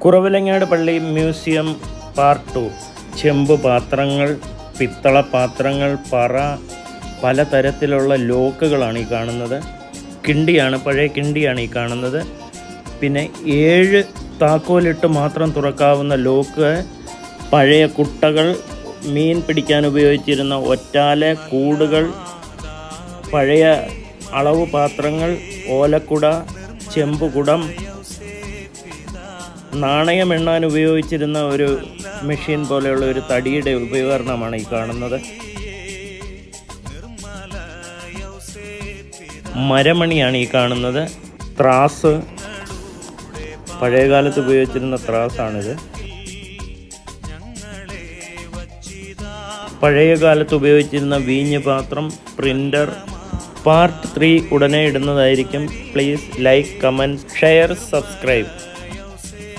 കുറവിലങ്ങാട് പള്ളി museum part 2. ചെമ്പ് പാത്രങ്ങൾ, പിത്തള പാത്രങ്ങൾ, പറ, പലതരത്തിലുള്ള ലോക്കുകളാണ് ഈ കാണുന്നത്. കിണ്ടിയാണ്, പഴയ കിണ്ടിയാണ് ഈ കാണുന്നത്. പിന്നെ 7 താക്കോലിട്ട് മാത്രം തുറക്കാവുന്ന ലോക്ക്, പഴയ കുട്ടകൾ, മീൻ പിടിക്കാൻ ഉപയോഗിച്ചിരുന്ന ഒറ്റാല, കൂടുകൾ, പഴയ അളവ് പാത്രങ്ങൾ, ഓലക്കുട, ചെമ്പുകുടം, നാണയം എണ്ണാൻ ഉപയോഗിച്ചിരുന്ന ഒരു മെഷീൻ പോലെയുള്ള ഒരു തടിയുടെ ഉപകരണമാണ് ഈ കാണുന്നത്. മരമണിയാണ് ഈ കാണുന്നത്. ത്രാസ്, പഴയകാലത്ത് ഉപയോഗിച്ചിരുന്ന ത്രാസാണിത്. പഴയ കാലത്ത് ഉപയോഗിച്ചിരുന്ന വീഞ്ഞ് പാത്രം, പ്രിൻ്റർ. പാർട്ട് 3 ഉടനെ ഇടുന്നതായിരിക്കും. Please like, comment, share, subscribe.